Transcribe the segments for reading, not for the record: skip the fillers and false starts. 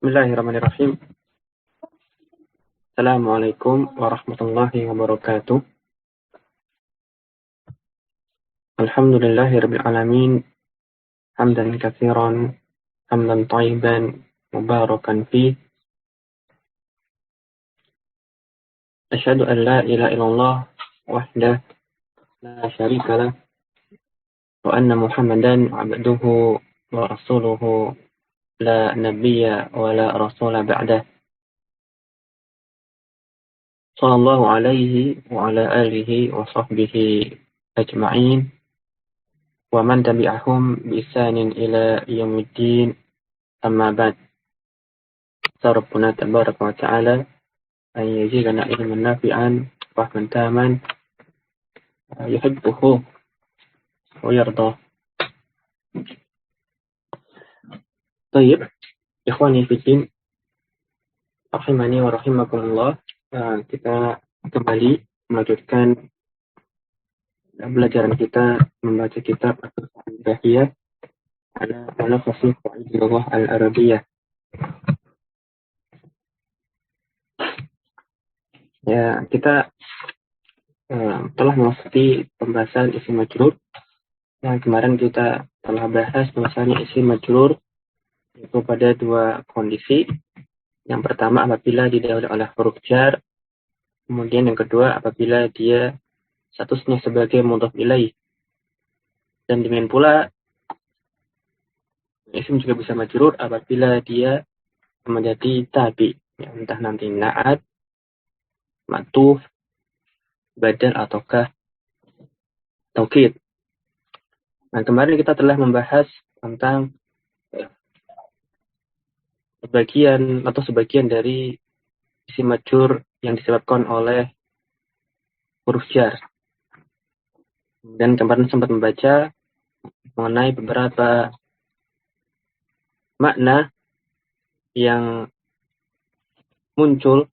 Bismillahirrahmanirrahim. Assalamualaikum warahmatullahi wabarakatuh. Alhamdulillahirabbil alamin. Hamdan katsiran, hamdan thayyiban, mubarakan fi. Asyhadu an la ilaha illallah wahdahu la syarika lah wa anna Muhammadan 'abduhu wa rasuluhu la nabiyya wa la rasula ba'dah. Sallallahu alaihi wa ala alihi wa sahbihi ajma'in. Wa man tabi'ahum bi ihsanin ila yaumiddin. Amma ba'd. Rabbuna tabaraka wa ta'ala an yazidana ilman nafi'an wa rahman taman yuhibbuhu wa yardah. Baik, ikhwani fillah, rahimani wa rahimakumullah. Kita kembali melanjutkan pelajaran kita membaca kitab Al-Bahiyah ala fasih qawaidillah al-Arabiyyah. Ya, kita telah memasuki pembahasan isim majrur. Yang kemarin kita telah bahas bahwasanya isim majrur itu pada dua kondisi. Yang pertama apabila didahului oleh huruf jar, kemudian yang kedua apabila dia statusnya sebagai mudhaf ilaih. Dan demikian pula isim juga bisa majrur apabila dia menjadi tabi, ya, entah nanti na'at, ma'tuf, badal ataukah taukid. Nah, kemarin kita telah membahas tentang sebagian dari isim majrur yang disebabkan oleh huruf jar. Dan kemarin sempat membaca mengenai beberapa makna yang muncul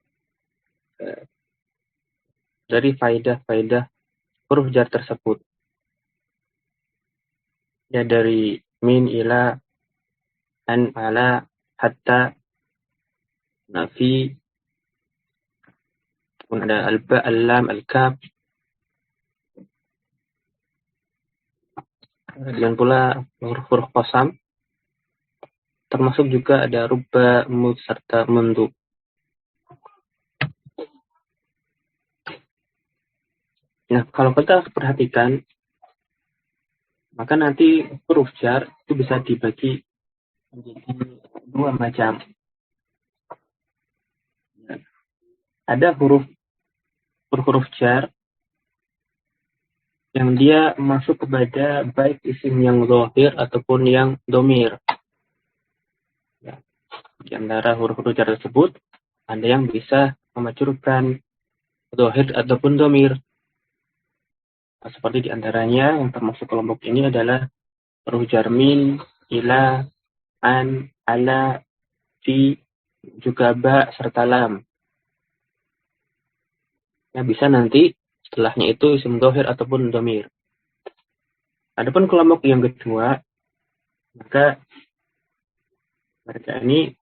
dari faidah-faidah huruf jar tersebut. Ya, dari min, ila, an, ala, hatta, nafi, pun ada al-ba, al-lam, al-kaf. Dan pula huruf-huruf qasam, termasuk juga ada rubba, mud, serta mundu. Nah, kalau kita perhatikan, maka nanti huruf jar itu bisa dibagi menjadi dua macam. Ada huruf jar yang dia masuk kepada baik isim yang zahir ataupun yang dhamir. Ya, di antara huruf-huruf jar tersebut ada yang bisa memajrurkan zahir ataupun dhamir. Nah, seperti di antaranya yang termasuk kelompok ini adalah huruf jar min, ila, an, ala, fi, juga ba serta lam. Ya, bisa nanti setelahnya itu isim dhahir ataupun dhamir. Adapun kelompok yang kedua, maka mereka ini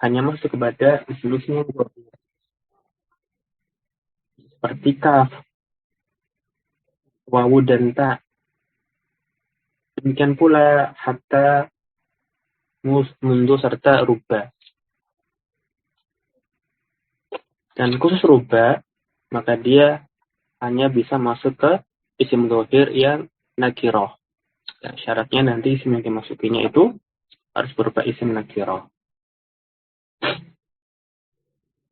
hanya masuk kepada isim-isim yang dhahir. Seperti kaf, wawu dan ta. Demikian pula hatta, mundu serta rubba. Dan khusus rubba, maka dia hanya bisa masuk ke isim dhahir yang nakirah. Ya, syaratnya nanti isim yang dimasukinya itu harus berupa isim nakirah.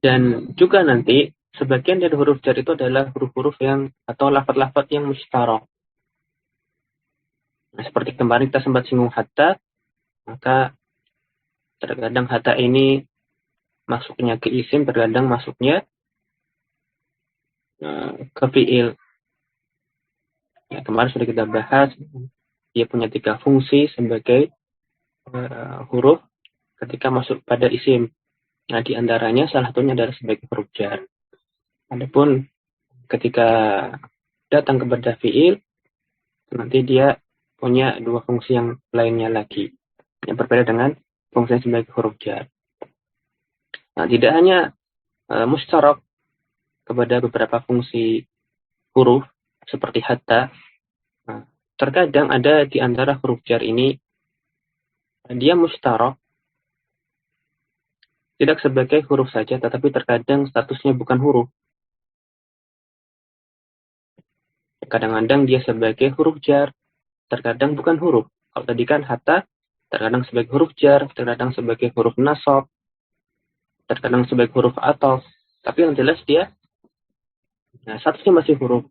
Dan juga nanti sebagian dari huruf jar itu adalah huruf-huruf yang atau lafaz-lafaz yang mustarak. Nah, seperti kemarin kita sempat singgung hatta, maka terkadang hatta ini masuknya ke isim, terkadang masuknya ke fi'il. Ya, kemarin sudah kita bahas, dia punya 3 fungsi sebagai huruf ketika masuk pada isim. Nah, di antaranya salah satunya adalah sebagai huruf jar. Adapun ketika datang kepada fi'il, nanti dia punya 2 fungsi yang lainnya lagi, yang berbeda dengan fungsi sebagai huruf jar. Nah, tidak hanya mustarak kepada beberapa fungsi huruf seperti hatta. Nah, terkadang ada di antara huruf jar ini dia mustarak tidak sebagai huruf saja, tetapi terkadang statusnya bukan huruf. Kadang-kadang dia sebagai huruf jar, terkadang bukan huruf. Kalau tadi kan hatta, terkadang sebagai huruf jar, terkadang sebagai huruf nasab, terkadang sebagai huruf ataf. Tapi yang jelas dia, statusnya masih huruf.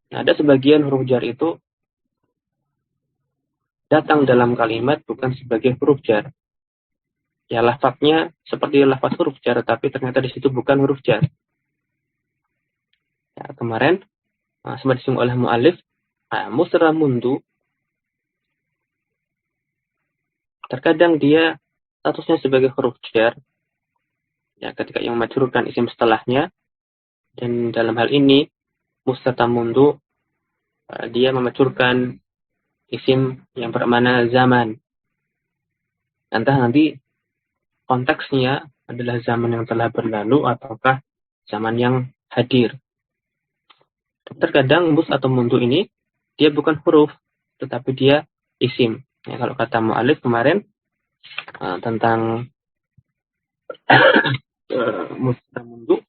Nah, ada sebagian huruf jar itu datang dalam kalimat bukan sebagai huruf jar. Ya, lafadznya seperti lafadz huruf jar, tapi ternyata di situ bukan huruf jar. Ya, kemarin sempat disinggung oleh mu'alif, musra mundu, terkadang dia statusnya sebagai huruf jar, ya, ketika yang majrurkan isim setelahnya, dan dalam hal ini musra mundu dia memajrurkan isim yang bermakna zaman. Entah nanti konteksnya adalah zaman yang telah berlalu ataukah zaman yang hadir. Terkadang mus atau mundu ini dia bukan huruf, tetapi dia isim. Ya, kalau kata mu'alif kemarin tentang mus dan mundu,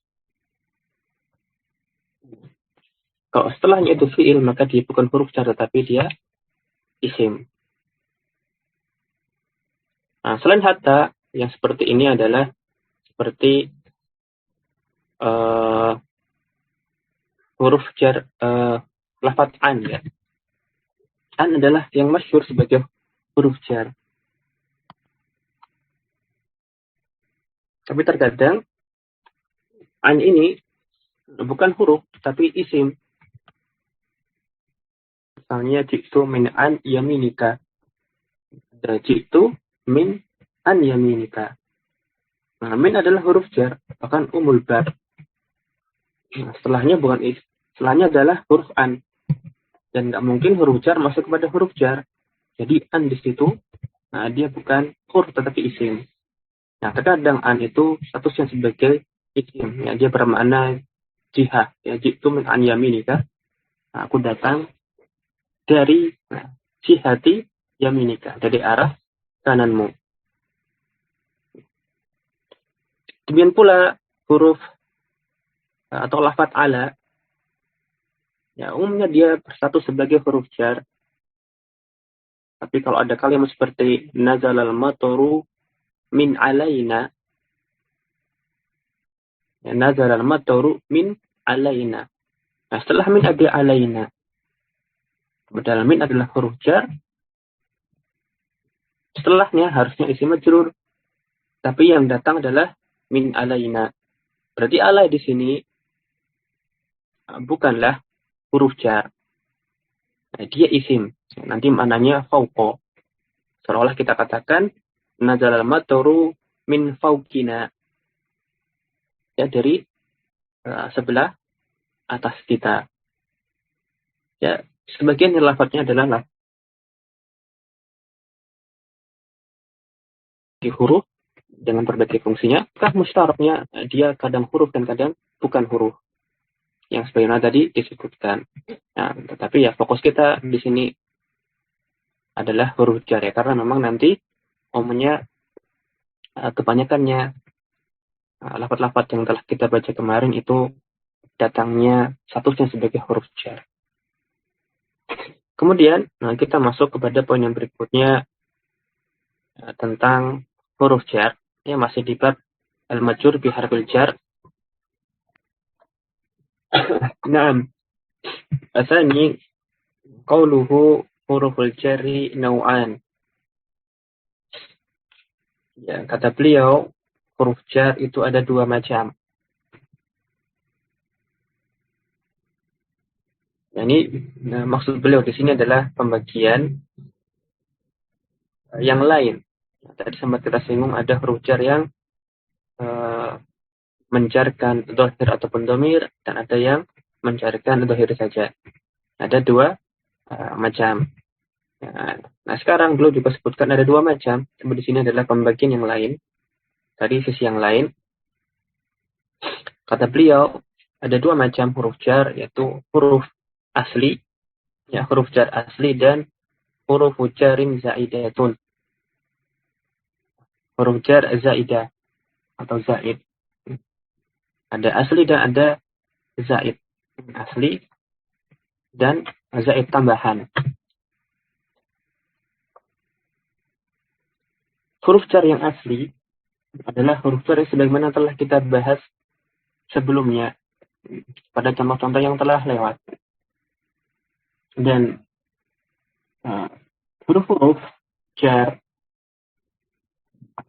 kalau setelahnya itu fi'il, maka dia bukan huruf jar, tetapi dia isim. Nah, selain hatta, yang seperti ini adalah seperti huruf jar, lafadz an, ya. An adalah yang masyhur sebagai huruf jar. Tapi terkadang an ini bukan huruf, tapi isim. Misalnya jitu min an yaminika. Jitu min an yaminika. Nah, min adalah huruf jar, bahkan umul bab. Nah, setelahnya bukan setelahnya adalah huruf an. Dan nggak mungkin huruf jar masuk kepada huruf jar. Jadi an di situ, nah, dia bukan huruf tetapi isim. Nah, terkadang an itu statusnya sebagai isim. Ya, dia bermakna jihah. Ya, jitu min an yaminika. Nah, aku datang dari jihati yaminika, dari arah kananmu. Demikian pula huruf atau lafadz ala, ya umumnya dia berstatus sebagai huruf jar. Tapi kalau ada kalimat seperti nazalal mataru min alaina, ya, nazalal mataru min alaina. Nah, setelah min ada alaina. Padahal min adalah huruf jar. Setelahnya harusnya isim majrur. Tapi yang datang adalah min alaina. Berarti alai di sini bukanlah huruf jar. Nah, dia isim. Nanti maknanya fauqa. Seolah-olah kita katakan nazalal mataru min fauqina. Ya, dari sebelah atas kita. Ya, sebagian lafadznya adalah huruf dengan berbagai fungsinya. Mustaraknya dia kadang huruf dan kadang bukan huruf. Yang sebagaimana tadi disebutkan. Nah, tetapi ya fokus kita di sini adalah huruf jar, ya, karena memang nanti umumnya kebanyakannya lafaz-lafaz yang telah kita baca kemarin itu datangnya statusnya sebagai huruf jar. Kemudian kita masuk kepada poin yang berikutnya tentang huruf jar. Ya, masih di bab al-majrur bi harfil jar. Naam. Asani qauluhu huruful jarri nau'an. Ya, kata beliau huruf jar itu ada dua macam. Nah, ini maksud beliau di sini adalah pembagian yang lain. Tadi sempat kita singgung ada huruf jar yang menjarkan dhahir ataupun dhamir, dan ada yang menjarkan dhahir saja. Ada dua macam. Nah, sekarang beliau juga sebutkan ada dua macam. Di sini adalah pembagian yang lain. Tadi sisi yang lain. Kata beliau, ada dua macam huruf jar, yaitu huruf asli, ya huruf jar asli dan huruf jarin zaidatun. Huruf jar zaidah atau zaid. Ada asli dan ada zaid. Asli dan zaid tambahan. Huruf jar yang asli adalah huruf jar sebagaimana telah kita bahas sebelumnya pada contoh-contoh yang telah lewat. Dan huruf-huruf jar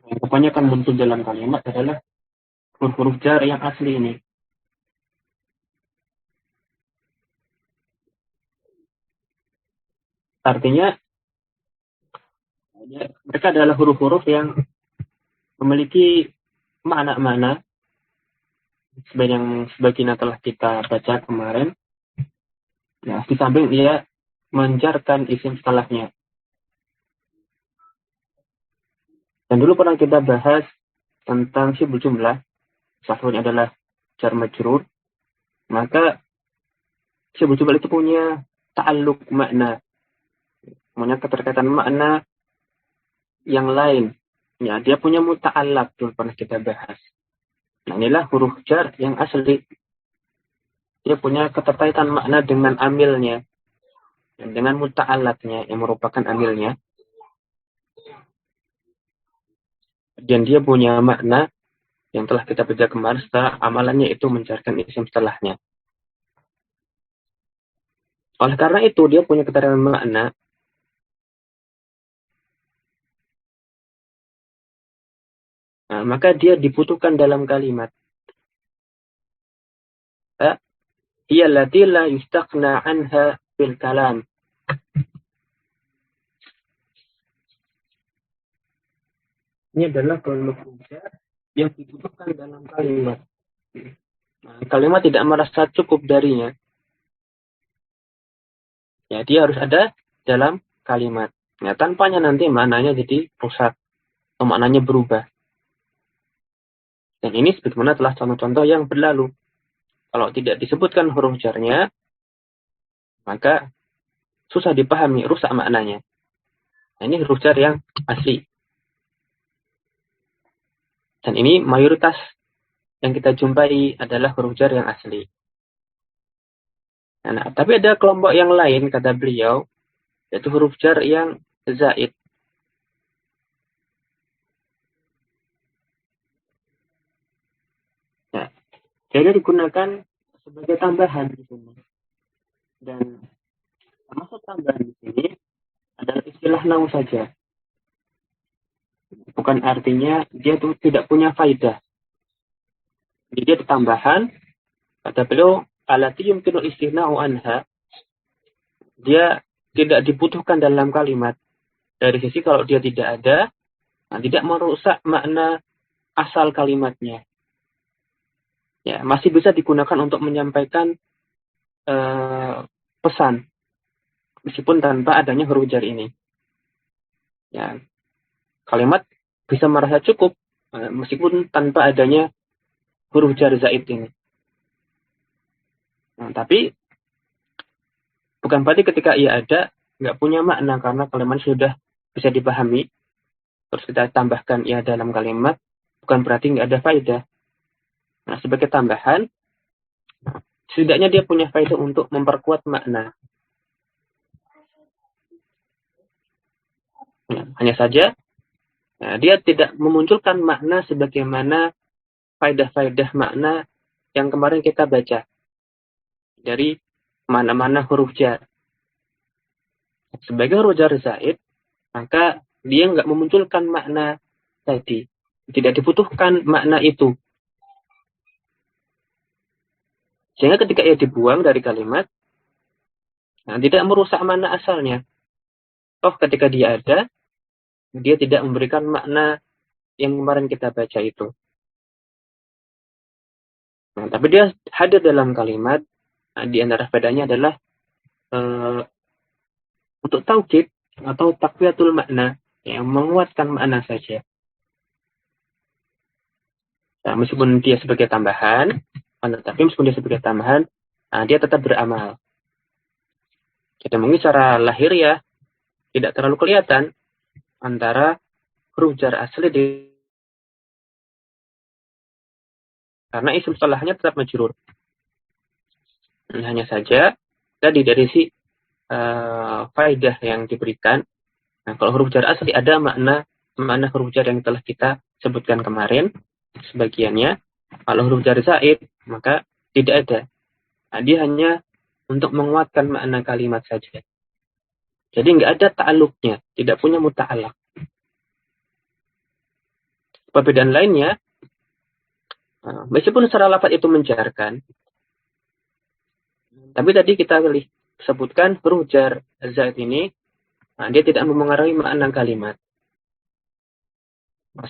yang kebanyakan muncul dalam kalimat adalah huruf-huruf jar yang asli ini. Artinya mereka adalah huruf-huruf yang memiliki makna-makna sebagaimana telah kita baca kemarin. Ya, di samping dia menjarkan isim setelahnya. Dan dulu pernah kita bahas tentang syibul jumlah, satunya adalah jar majrur. Maka syibul jumlah itu punya ta'alluq makna, punya keterkaitan makna yang lain. Ya, dia punya muta'allaq, dulu pernah kita bahas. Nah, inilah huruf jar yang asli. Dia punya keterkaitan makna dengan amilnya, dan dengan muta'allaqnya yang merupakan amilnya. Dan dia punya makna yang telah kita baca kemarin setelah amalannya itu menjarkan isim setelahnya. Oleh karena itu, dia punya keterkaitan makna. Nah, maka dia dibutuhkan dalam kalimat. Hiya allati la yustaqna anha bil kalam. Ini adalah kalimat yang dibutuhkan dalam kalimat. Nah, kalimat tidak merasa cukup darinya. Ya, dia harus ada dalam kalimat. Ya, tanpanya nanti maknanya jadi rusak, atau maknanya berubah. Dan ini sebagaimana telah contoh-contoh yang berlalu. Kalau tidak disebutkan huruf jarnya, maka susah dipahami, rusak maknanya. Nah, ini huruf jar yang asli. Dan ini mayoritas yang kita jumpai adalah huruf jar yang asli. Nah, tapi ada kelompok yang lain, kata beliau, yaitu huruf jar yang zaid. Nah, jadi digunakan sebagai tambahan di sini. Dan termasuk tambahan di sini adalah istilah nau saja. Bukan artinya dia tuh tidak punya faidah. Jadi dia tambahan, kata beliau, alati yumkinu istighna'u anha. Dia tidak dibutuhkan dalam kalimat. Dari sisi kalau dia tidak ada, nah, tidak merusak makna asal kalimatnya. Ya, masih bisa digunakan untuk menyampaikan pesan, meskipun tanpa adanya huruf jar ini. Ya, kalimat bisa merasa cukup, meskipun tanpa adanya huruf jar zaid ini. Nah, tapi bukan berarti ketika ia ada nggak punya makna, karena kalimat sudah bisa dipahami. Terus kita tambahkan ia dalam kalimat, bukan berarti nggak ada faedah. Nah, sebagai tambahan, setidaknya dia punya faedah untuk memperkuat makna. Nah, hanya saja dia tidak memunculkan makna sebagaimana faedah-faedah makna yang kemarin kita baca dari mana-mana huruf jar. Sebagai huruf jar zaid, maka dia nggak memunculkan makna tadi. Tidak dibutuhkan makna itu. Sehingga ketika ia dibuang dari kalimat, nah, tidak merusak makna asalnya. Toh ketika dia ada, dia tidak memberikan makna yang kemarin kita baca itu. Nah, tapi dia hadir dalam kalimat. Nah, di antara bedanya adalah untuk taukid atau takwiyatul makna, yang menguatkan makna saja. Nah, meskipun dia sebagai tambahan, Tetapi meskipun dia sebagai tambahan, dia tetap beramal. Jadi mungkin secara lahiriah tidak terlalu kelihatan antara huruf jar asli karena isim setelahnya tetap majrur. Hanya saja tadi dari si faedah yang diberikan. Nah, kalau huruf jar asli ada makna huruf jar yang telah kita sebutkan kemarin sebagiannya. Kalau huruf jar zaid maka tidak ada. Nah, dia hanya untuk menguatkan makna kalimat saja. Jadi nggak ada ta'aluknya, tidak punya muta'alaq. Perbedaan lainnya, meskipun secara lafaz itu menjarkan, tapi tadi kita sebutkan huruf jar zaid ini, dia tidak memengaruhi makna kalimat.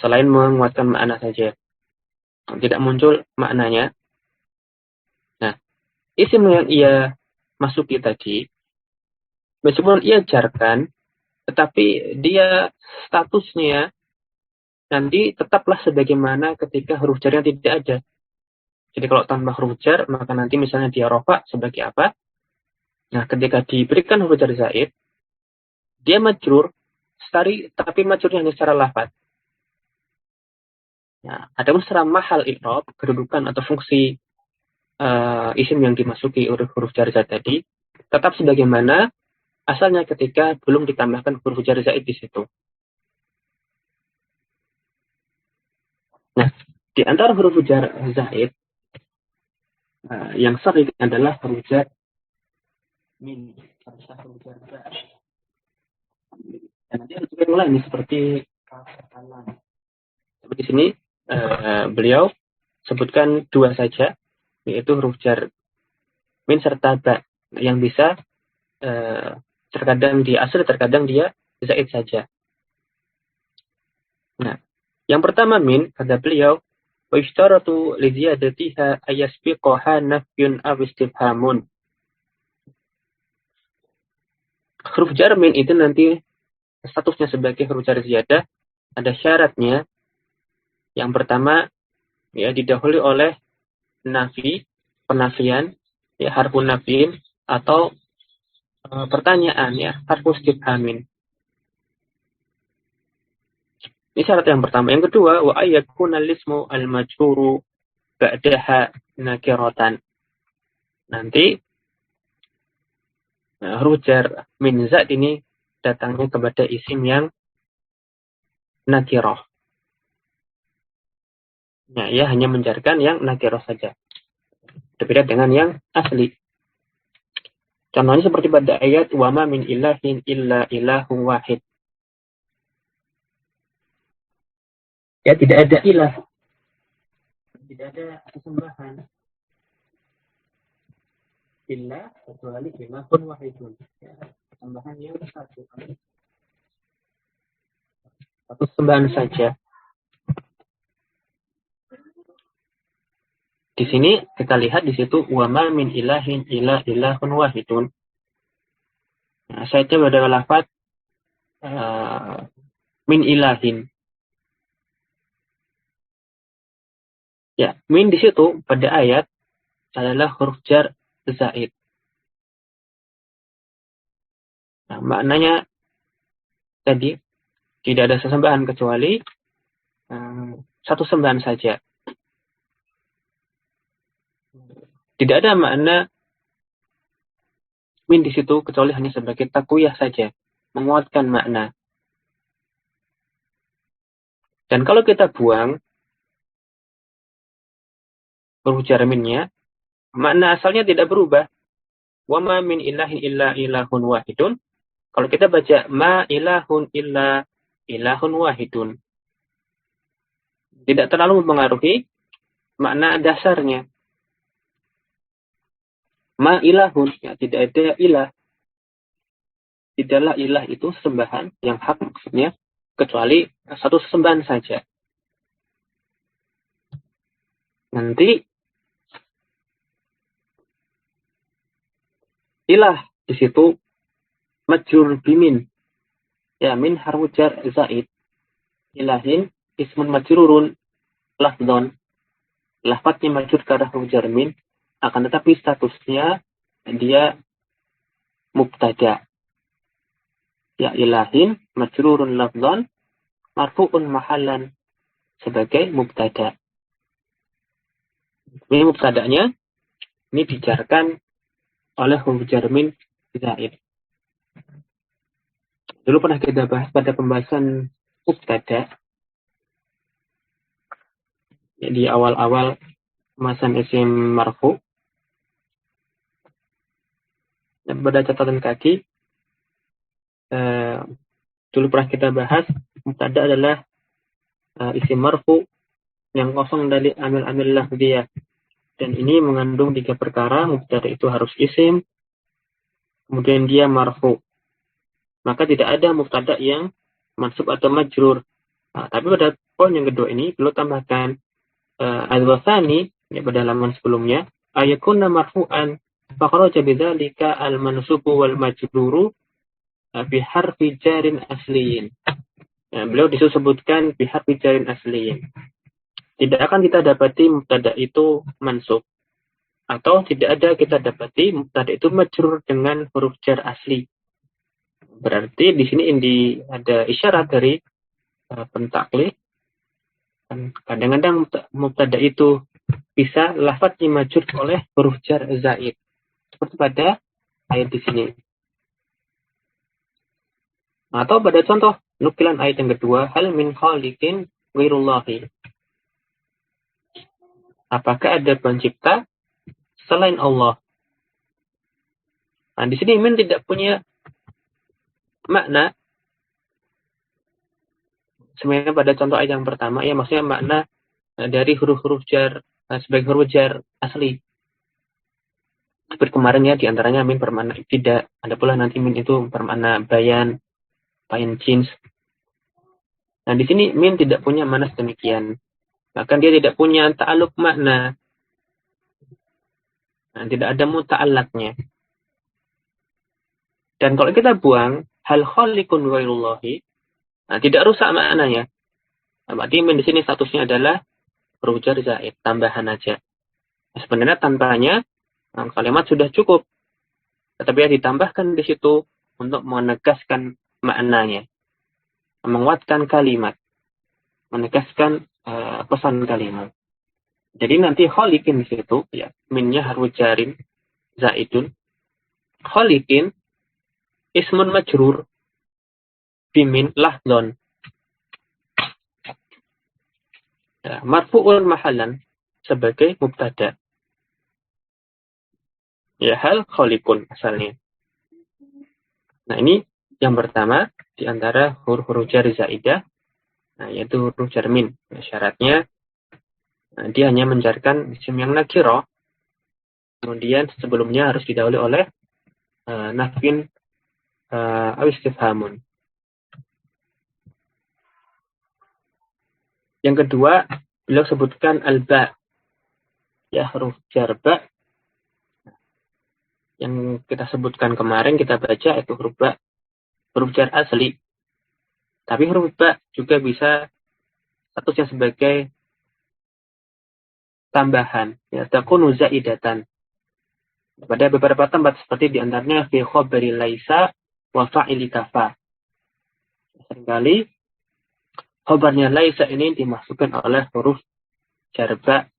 Selain menguatkan makna saja, tidak muncul maknanya. Nah, isim yang ia masuki tadi, meskipun ia jarkan, tetapi dia statusnya nanti tetaplah sebagaimana ketika huruf jarnya tidak ada. Jadi kalau tanpa huruf jar, maka nanti misalnya dia rofa sebagai apa? Nah, ketika diberikan huruf jar zaid, dia majrur, tapi majrurnya hanya secara lafaz. Nah, adapun secara mahal i'rab, kedudukan atau fungsi isim yang dimasuki huruf jar zaid tadi, tetap sebagaimana asalnya ketika belum ditambahkan huruf jar zaid di situ. Nah, di antara huruf jar zaid yang sering adalah huruf jar min, huruf jar za. Dan nanti ada juga yang lain seperti kalam. Tapi di sini beliau sebutkan dua saja, yaitu huruf jar min serta ba, yang bisa terkadang dia asli, terkadang dia zaid saja. Nah, yang pertama min, kata beliau, wa ishtaratu li ziyadatiha ayasbiqaha nafyun aw istifhamun. Huruf jar min itu nanti statusnya sebagai huruf jar ziyadah, ada syaratnya. Yang pertama, ya, didahului oleh nafi, penafian, ya, harfun nafin, atau pertanyaan, ya, harfun istifhamin. Ini syarat yang pertama. Yang kedua, wa ayyakuna al-ismu al-majruru ba'daha nakiratan. Nanti huruf jar min zaid ini datangnya kepada isim yang nakirah. Nah, ya hanya menjarkan yang nakirah saja. Berbeda dengan yang asli. Contohnya seperti pada ayat wa ma min ilahin illa ilahun wahid. Ya, tidak ada ilah. Tidak ada sesembahan. Illa kecuali ilahun wahidun. Ya, sembahan yang satu. Satu sembahan saja. Di sini kita lihat di situ wa ma min ilahin illa ilahun wahidun. Nah, saya coba dengan lafaz min ilahin. Ya, min di situ pada ayat adalah huruf jar zaid. Nah, maknanya tadi tidak ada sesembahan kecuali satu sembahan saja. Tidak ada makna min di situ kecuali hanya sebagai takwiyah saja, menguatkan makna. Dan kalau kita buang huruf jar minnya, makna asalnya tidak berubah. Wa ma min ilahin illa ilahun wahidun. Kalau kita baca ma ilahun illa ilahun wahidun, tidak terlalu mempengaruhi makna dasarnya. Ma ilahun, ya, tidak ada ilah. Tidaklah ilah itu sembahan yang hak maksudnya, kecuali satu sembahan saja. Nanti ilah di situ majrur bimin. Ya, min harfu jar zaid. Ilahin ismun majrurun lafdhon. lafadznya majrur ke arah huruf jar min, akan tetapi statusnya dia mubtada. Ya ilahin majrurun lafzan marfu'un mahallan sebagai mubtada. Ini mubtadanya ini dijarkan oleh huruf jar min zaid. Dulu pernah kita bahas pada pembahasan mubtada ya, di awal-awal pembahasan isim marfu. Dan pada catatan kaki dulu pernah kita bahas mubtada adalah isim marfu yang kosong dari amil-amil lafziyah. Dan ini mengandung 3 perkara. Mubtada itu harus isim, kemudian dia marfu. Maka tidak ada mubtada yang mansub atau majrur. Nah, tapi pada poin yang kedua ini perlu tambahkan al-wasani ya, pada halaman sebelumnya ayakunna marfu'an fakharaja bidzalika al-mansubu wal majruru bi harfi jarin asliyin. Ya, beliau disebutkan bi harfi jarin asliyin. Tidak akan kita dapati mubtada itu mansub, atau tidak ada kita dapati mubtada itu majrur dengan huruf jar asli. Berarti di sini ada isyarat dari pentaklid. Kadang-kadang mubtada itu bisa lafadznya majrur oleh huruf jar zaid. Seperti pada ayat di sini. Atau pada contoh nukilan ayat yang kedua, hal min khaliqin ghairullahi. Apakah ada pencipta selain Allah? Nah, di sini min tidak punya makna. Sebenarnya pada contoh ayat yang pertama, ya maksudnya makna dari huruf-huruf jar sebagai huruf jar asli. Seperti kemarin ya, diantaranya min bermakna tidak. Ada pula nanti min itu bermakna bayan jins. Nah, di sini min tidak punya makna demikian. Bahkan dia tidak punya ta'alluq makna. Nah, tidak ada muta'allaqnya. Dan kalau kita buang hal khaliqun ghairullahi, nah, tidak rusak maknanya. Nah, berarti min di sini statusnya adalah huruf jar zaid, tambahan aja. Nah, sebenarnya tanpanya kalimat sudah cukup. Tetapi ya ditambahkan di situ untuk menegaskan maknanya. Menguatkan kalimat. Menegaskan pesan kalimat. Jadi nanti khaliqin di situ ya, minnya harus jarin zaidun. Khaliqin ismun majrur bimin lahdon. Ya, marfu'un mahallan sebagai mubtada. Ya, hal khaliqun asalnya. Nah, ini yang pertama di antara huruf-huruf jar zaidah, nah, yaitu huruf jar min. Nah, syaratnya dia hanya menjarkan isim yang nakiro. Kemudian sebelumnya harus didahului oleh nafin istifhamun. Yang kedua, beliau sebutkan al-ba. Ya, huruf jar ba. Yang kita sebutkan kemarin, kita baca itu huruf ba. Huruf jar asli. Tapi huruf ba juga bisa statusnya sebagai tambahan. Ya, takunu zaidatan. Pada beberapa tempat seperti diantaranya fi khabari laisa wa fa'ili kafa. Seringkali khabarnya laisa ini dimasukkan oleh huruf jar ba.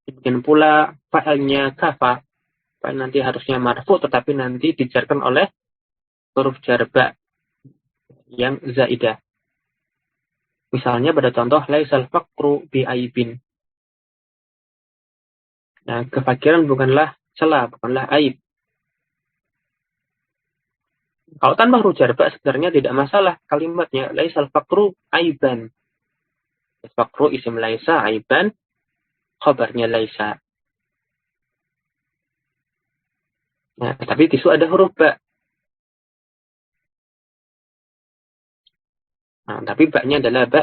Demikian pula fa'ilnya kafa. Fa'il nanti harusnya marfu tetapi nanti dijarkan oleh huruf jar ba yang zaidah. Misalnya pada contoh laisal faqru bi aibin. Nah, kefakiran bukanlah celah, bukanlah aib. Kalau tanpa huruf jar ba sebenarnya tidak masalah kalimatnya laisal faqru aiban. Faqru isim laisa, aiban khabarnya laisa. Nah, tapi di situ ada huruf ba. Nah, tapi ba-nya adalah ba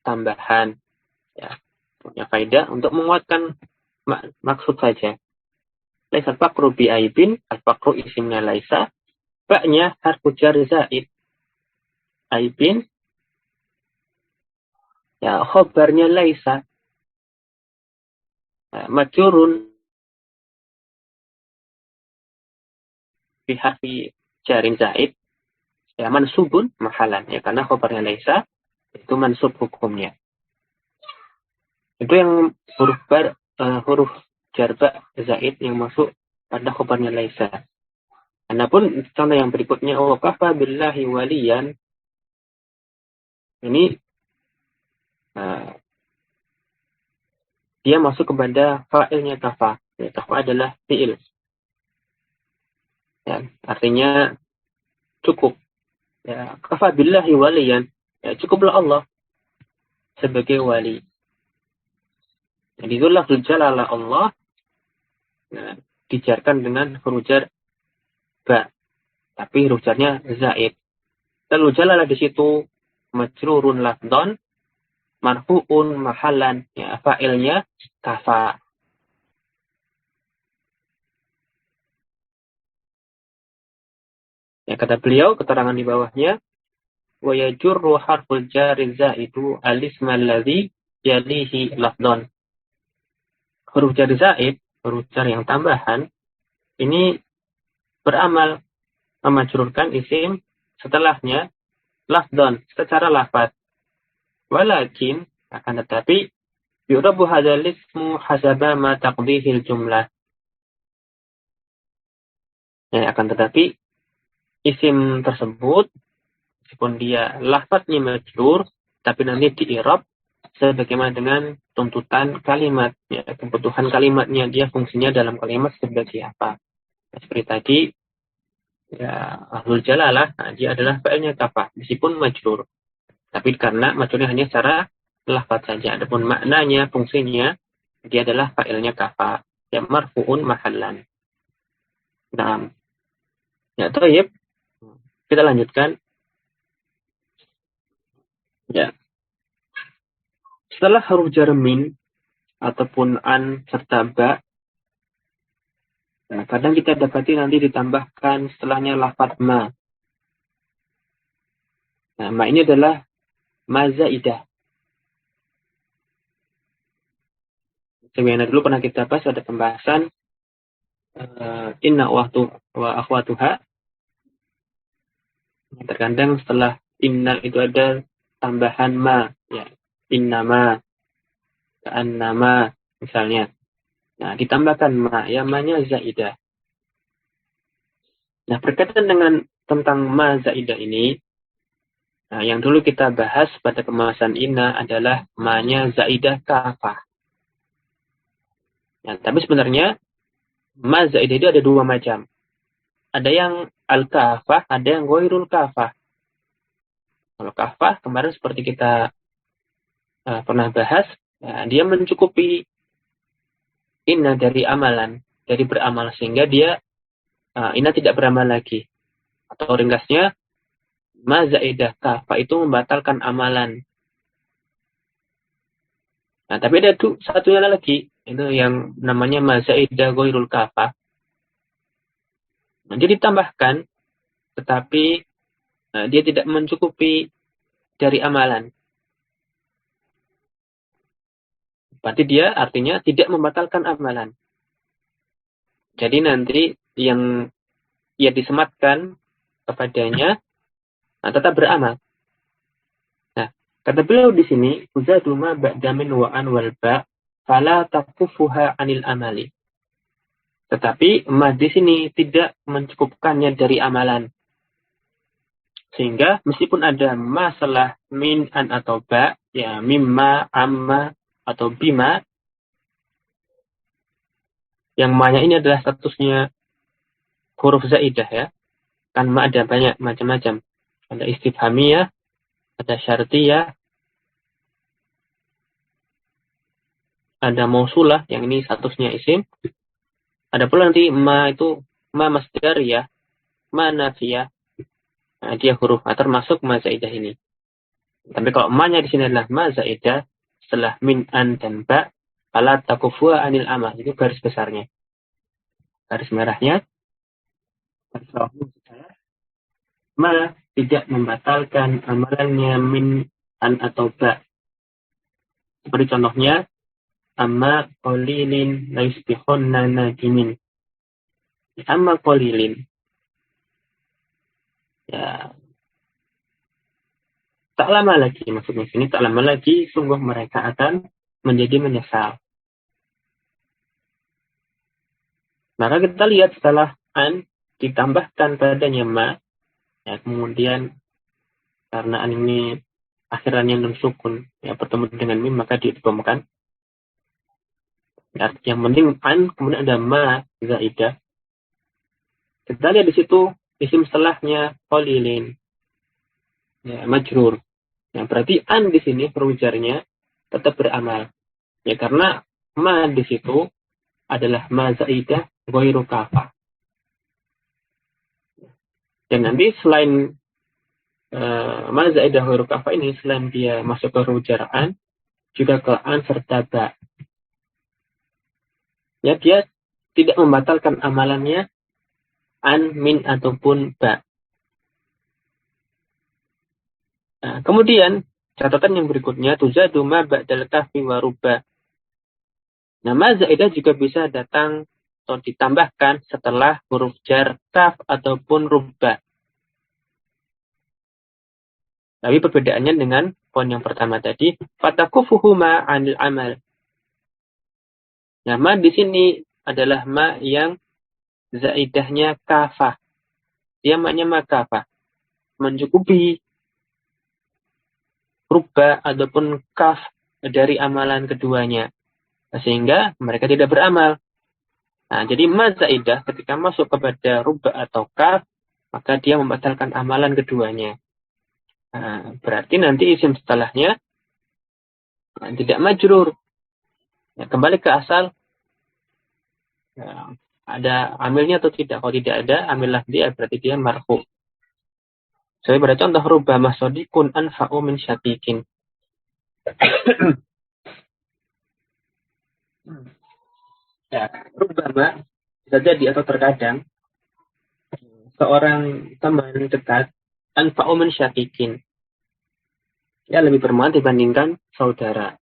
tambahan. Ya, punya faedah untuk menguatkan maksud saja. Laisal faqru bi aibin, al-faqru isimnya laisa, ba-nya harfu jar zaid. Aibin ya khabarnya laisa. majrurun fi harfi jarin zaid, ya mansubun mahalan, ya karena khabarnya laisa itu mansub hukumnya. Itu yang huruf jarba zaid yang masuk pada khabarnya laisa. Adapun contoh yang berikutnya, wa kafa billahi waliyan, ini dia masuk kepada fa'ilnya kafa. Ya, kafa adalah fi'il. Ya, artinya cukup. Ya, kafa billahi waliyan. Ya, cukuplah Allah sebagai wali. Jadi itulah jalalah Allah, ya, dijarkan dengan huruf jar ba. Tapi huruf jarnya zaid. Lalu jalalah di situ majrurun lafdhan, marfu'un mahalan, ya fa'ilnya kafa. Ya, kata beliau, keterangan di bawahnya, wa yajurru harful jari zaidu al-isma alladhi yalihi lafdhan. Huruf jar zaid, huruf jar yang tambahan, ini beramal memajrurkan isim setelahnya lafdhan, secara lafaz. Walakin, akan tetapi, yu'rabu hadzal ismu hasaba ma taqdihil jumlah. Ya, akan tetapi isim tersebut, meskipun dia lafadznya majrur, tapi nanti di-i'rab sebagaimana dengan tuntutan kalimat, ya, kebutuhan kalimatnya, dia fungsinya dalam kalimat sebagai apa. Nah, seperti tadi, ya, ahlul jalalah, nah, dia adalah fa'ilnya kafa, meskipun majrur. Tapi karena majrurnya hanya secara lafaz saja, adapun maknanya, fungsinya, dia adalah fa'ilnya kafa, ya marfu'un mahallan. Nah, ya, thayyib. Kita lanjutkan. Ya. Setelah huruf jar min ataupun an serta ba, nah, kadang kita dapati nanti ditambahkan setelahnya lafaz ma. Nah, ma ini adalah ma zaidah. Sebagaimana dulu pernah kita bahas pada pembahasan inna wa akhwatuha. Terkadang setelah inna itu ada tambahan ma, ya. Innama, ka'annama, misalnya. Nah, ditambahkan ma, ya ma-nya zaidah. Nah, berkaitan dengan tentang ma zaidah ini, nah, yang dulu kita bahas pada pembahasan inna adalah ma-nya zaidah kafah. Nah, tapi sebenarnya ma zaidah itu ada dua macam. Ada yang al-kafah, ada yang ghairul kafah. Kalau kafah, kemarin seperti kita pernah bahas, nah, dia mencukupi inna dari amalan, dari beramal, sehingga dia inna tidak beramal lagi. Atau ringkasnya, ma zaidah kafah itu membatalkan amalan. Nah, tapi ada satunya lagi, itu yang namanya ma zaidah ghairul kafah. Nah, dia ditambahkan, tetapi dia tidak mencukupi dari amalan. Berarti dia artinya tidak membatalkan amalan. Jadi nanti yang ia disematkan kepadanya tetap beramal. Nah, kata beliau di sini, uzadu ma ba'da min wa an wal ba fala takufuha anil amali. Tetapi ma di sini tidak mencukupkannya dari amalan. Sehingga meskipun ada ma setelah min, an atau ba, ya mimma, amma atau bima, yang ma-nya ini adalah statusnya huruf zaidah, ya. Kan ma ada banyak macam-macam. Ada istifhamiyah, ada syartiyah, ada mausulah, yang ini statusnya isim. Ada pula nanti ma itu ma masdariyah, ma nafiyah. Nah, dia huruf termasuk ma zaidah ini. Tapi kalau ma-nya di sini adalah ma zaidah setelah min, an dan ba, fala takufuha anil amal. Itu garis besarnya. Garis merahnya, garis bawahnya, ma tidak membatalkan amalannya min, an atau ba. Seperti contohnya, amma qalilin la yusbihunna nadimin. Amma qalilin, ya, tak lama lagi, maksudnya sini tak lama lagi sungguh mereka akan menjadi menyesal. Maka kita lihat setelah an ditambahkan padanya ma, ya, kemudian karena an ini akhirannya nun sukun, ya, bertemu dengan mim maka diidghamkan. Ya, yang penting an kemudian ada ma zaidah. Kita lihat di situ isim setelahnya qalilin, ya, majrur. Ya, berarti an di sini perujarnya tetap beramal. Ya, karena ma di situ adalah ma zaidah ghairu kafah. Dan nanti selain ma zaidah ghairu kafah ini, selain dia masuk ke rujaraan, juga ke an serta ba. Ya, dia tidak membatalkan amalannya an, min, ataupun ba. Nah, kemudian catatan yang berikutnya tuzadu ma ba'dal kafi wa rubba. Nah, ma zaidah juga bisa datang atau ditambahkan setelah huruf jar kaf ataupun rubba. Tapi perbedaannya dengan poin yang pertama tadi, fatakufuhuma 'anil amal. Nah, ma di sini adalah ma yang zaidahnya kafah. Dia maknya ma kafah. Mencukupi rubba ataupun kaf dari amalan keduanya. Sehingga mereka tidak beramal. Nah, jadi ma zaidah ketika masuk kepada rubba atau kaf, maka dia membatalkan amalan keduanya. Nah, berarti nanti isim setelahnya tidak majrur. Ya, kembali ke asal, ya, ada amilnya atau tidak. Kalau tidak ada, amillah dia, berarti dia marfu. Sebagai pada contoh, rubbama sadiqun anfa'u min syatikin. Ya, rubbama bisa jadi atau terkadang seorang teman dekat anfa'u min syatikin. Ya, lebih bermanfaat dibandingkan saudara.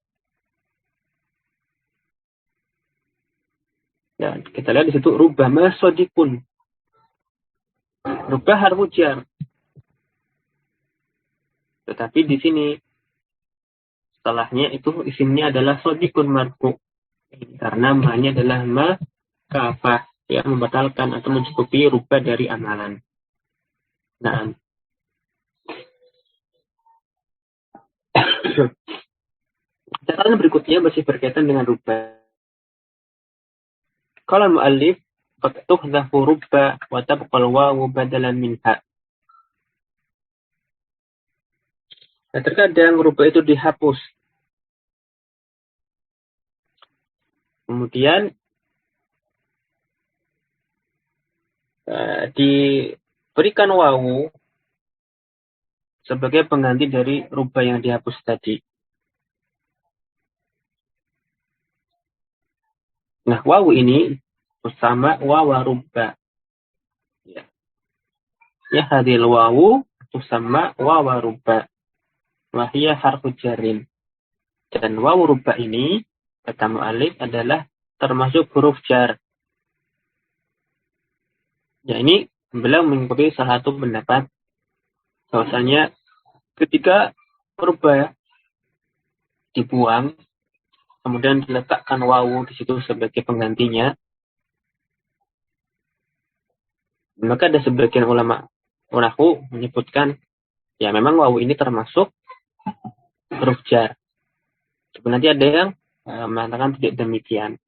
Ya, kita lihat di situ rubbama sadiqun. Rubbah harfu jar. Tetapi di sini setelahnya itu isimnya adalah sadiqun marfu. Karena ma-nya adalah ma kafah, yang membatalkan atau mencukupi rubah dari amalan. Nah, catatan berikutnya masih berkaitan dengan rubah. Kalau mu'allif tuhzafu rubba wa tabqal wawu badalan minha. Nah, terkadang rubah itu dihapus. Kemudian diberikan wawu sebagai pengganti dari rubah yang dihapus tadi. Nah, wawu ini bersama wawa rubba. Ya, hadil wawu bersama wawa rubba. Wahia harfu jarin. Dan wawu rubba ini, kata mu'allif, adalah termasuk huruf jar. Ya, ini beliau mengikuti salah satu pendapat bahwasanya ketika rubba dibuang, kemudian diletakkan wawu di situ sebagai penggantinya, maka ada sebagian ulama nahwu menyebutkan, ya memang wawu ini termasuk huruf jar. Nanti ada yang mengatakan tidak demikian.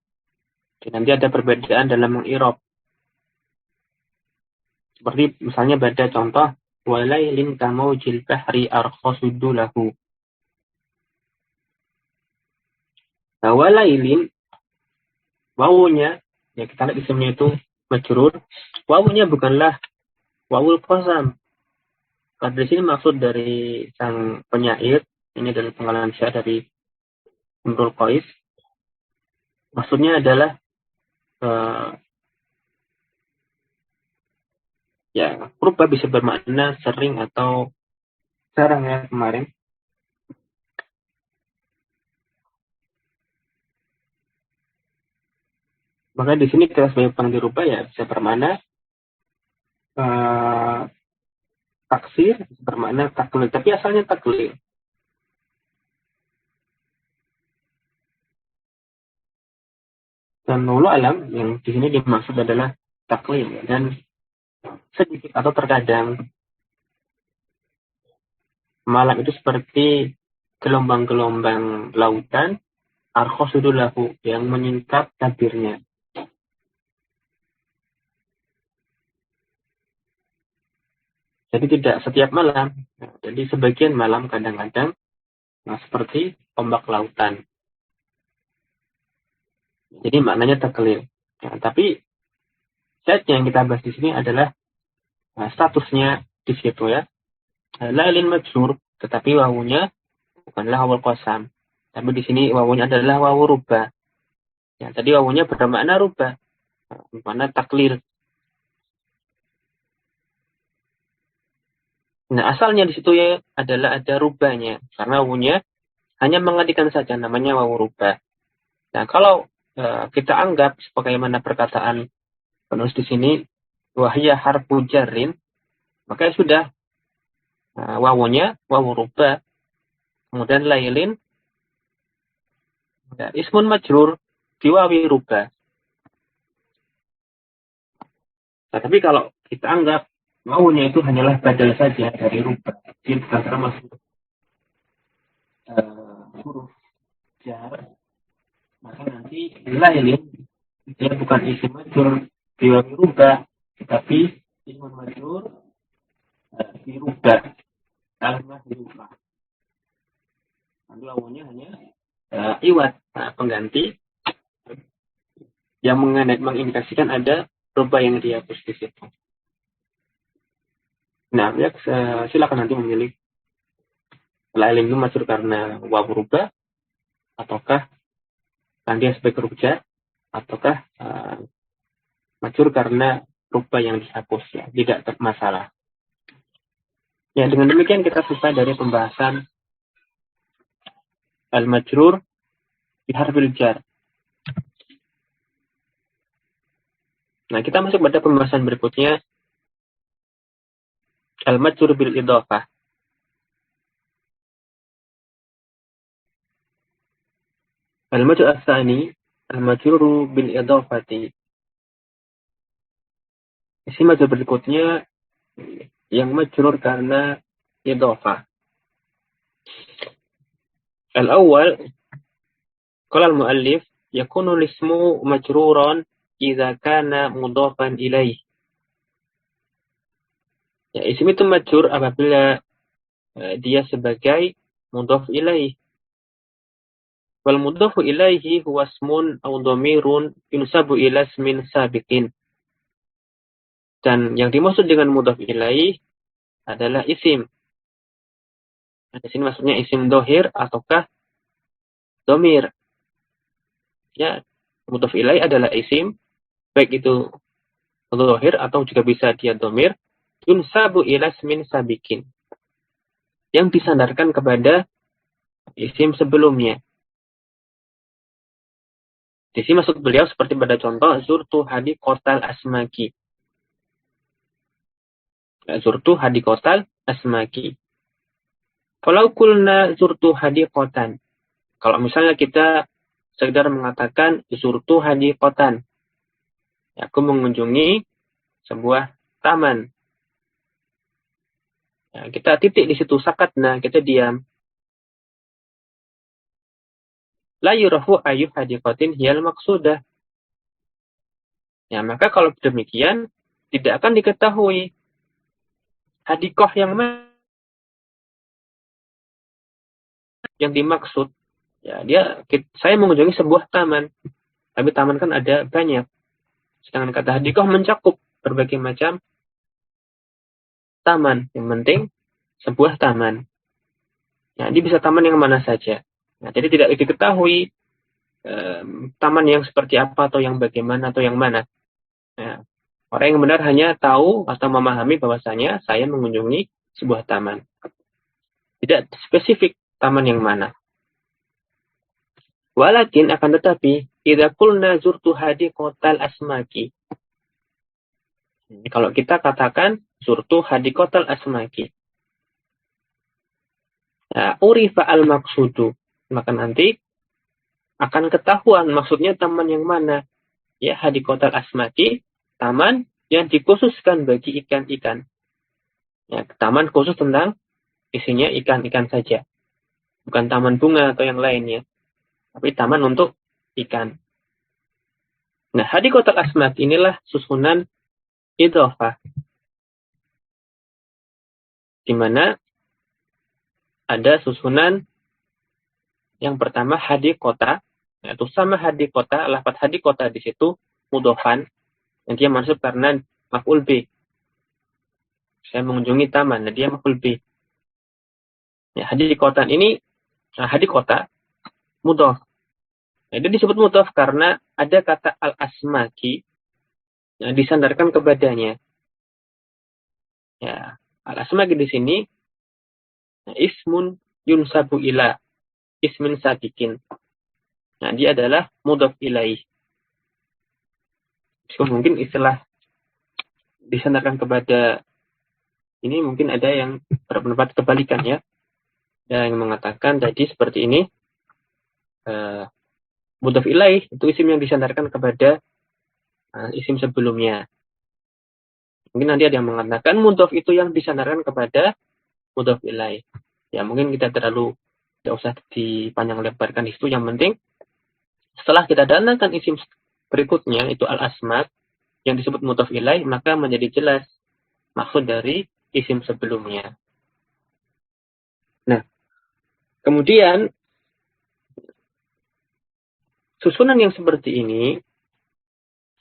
Dan nanti ada perbedaan dalam meng'irob. Seperti misalnya pada contoh, walailin kamaujil bahri arkhasudu lahu. Nah, walailin, wawunya, ya kita lihat isimnya itu majrur. Wawunya bukanlah wawul qasam. Karena di sini maksud dari sang penyair, ini adalah pengalaman saya dari Imrul Qais. Maksudnya adalah ya, rubah bisa bermakna sering atau jarang ya kemarin. Maka di sini kita sebagai pengganti rubah ya bisa bermakna taksir, bisa bermakna taklil. Tapi asalnya taklil. Dan wallahu alam yang di sini dimaksud adalah taklil dan sedikit atau terkadang malam itu seperti gelombang-gelombang lautan arkhasudulahu yang menyingkap tabirnya. Jadi tidak setiap malam. Nah, jadi sebagian malam kadang-kadang seperti ombak lautan. Jadi maknanya taklil. Nah, tapi yang kita bahas di sini adalah statusnya di situ ya. Lailin majrur, tetapi wawunya bukanlah wawul qasam. Tapi di sini wawunya adalah wawu rubah. Ya, tadi wawunya bermakna rubah, bermakna taklil. Nah, asalnya di situ ya adalah ada rubahnya, karena wawunya hanya mengantikan saja, namanya wawu rubah. Nah, kalau kita anggap sebagaimana perkataan penulis di sini, wahya harfu jarrin, maka sudah wawunya wawu rubah, kemudian lailin, ya, ismun majrur, diwawi rubah. Nah, tapi kalau kita anggap wawunya itu hanyalah badal saja dari rubah, jadi bukan termasuk huruf jar, maka nanti lailin dia bukan isim majrur diwawi rubah, tetapi ismun majrur dirubah, kalimat dirubah. Nanti wawunya hanya iwat, pengganti yang mengindikasikan ada rubah yang dihapus di situ. Nah, ya, silakan nanti memilih lailin itu majrur karena wawu rubah, ataukah dia sebagai huruf jar, ataukah majrur karena rubah yang dihapus, ya, tidak masalah. Ya, dengan demikian kita selesai dari pembahasan al-majrur bi harfil jar. Nah, kita masuk pada pembahasan berikutnya, al-majrur bil idhofah. Al-majrur ats-tsani al-majrur bil idhofati. Isi majrur berikutnya yang majrur karena idhofah. Al-awwal qala al-muallif yakunu al-ismu majruran idza kana mudhafan ilaih. Ya, isim itu majrur apabila dia sebagai mudhaf ilaih. Wal mudhafu ilaihi huwa ismun aw dhamirun yunsabu ila ismin sabiqin. Dan yang dimaksud dengan mudhaf ilaih adalah isim. Nah, di sini maksudnya isim dhohir ataukah dhamir. Ya, mudhaf ilaih adalah isim, baik itu dhohir atau juga bisa dia dhamir, yunsabu ila ismin sabiqin, yang disandarkan kepada isim sebelumnya. Di sini maksud beliau seperti pada contoh zurtu hadiqatal asmaki. Zurtu hadiqatal asmaki. Kalau kulna zurtu hadiqatan. Kalau misalnya kita sekedar mengatakan zurtu hadiqatan. Ya, aku mengunjungi sebuah taman. Ya, kita titik di situ sakatna, kita diam. La yurahu ayyuh hadiqatin hiyal maqsudah. Ya, maka kalau demikian tidak akan diketahui hadiqah yang mana yang dimaksud. Ya, saya mengunjungi sebuah taman. Tapi taman kan ada banyak. Sedangkan kata hadiqah mencakup berbagai macam taman. Yang penting sebuah taman. Nah, ini bisa taman yang mana saja. Nah, jadi tidak diketahui taman yang seperti apa atau yang bagaimana atau yang mana. Nah, orang yang benar hanya tahu atau memahami bahwasanya saya mengunjungi sebuah taman. Tidak spesifik taman yang mana. Walakin akan tetapi idza qulna zurtu hadiqatal asmaki. Kalau kita katakan zurtu hadiqatal asmaki. Nah, urifa al-maqsudu. Maka nanti akan ketahuan maksudnya taman yang mana. Ya, hadiqatal asmaki, taman yang dikhususkan bagi ikan-ikan. Ya, taman khusus tentang isinya ikan-ikan saja. Bukan taman bunga atau yang lainnya. Tapi taman untuk ikan. Nah, hadiqatal asmak inilah susunan idhofah. Di mana ada susunan yang pertama hadiqota, yaitu sama hadiqota, lafaz hadiqota di situ mudhofan, yang dia masuk karena maf'ul bi. Saya mengunjungi taman, nah dia maf'ul bi. Ya, hadiqotan ini, hadiqota mudhof. Nah, itu disebut mudhof karena ada kata al-asmaki yang disandarkan kepadanya. Ya, al-asmaki di sini ismun yunsabu ila ismin sabiqin. Nah, dia adalah mudhof ilaih. So, mungkin istilah disandarkan kepada ini mungkin ada yang berpendapat kebalikan ya. Ada yang mengatakan tadi seperti ini. Mudhof ilaih itu isim yang disandarkan kepada isim sebelumnya. Mungkin nanti ada yang mengatakan mudhof itu yang disandarkan kepada mudhof ilaih. Ya, mungkin kita tidak usah dipanjang lebarkan di situ. Yang penting setelah kita datangkan isim berikutnya itu al-asmak yang disebut mudhof ilaih, maka menjadi jelas maksud dari isim sebelumnya. Nah, kemudian susunan yang seperti ini,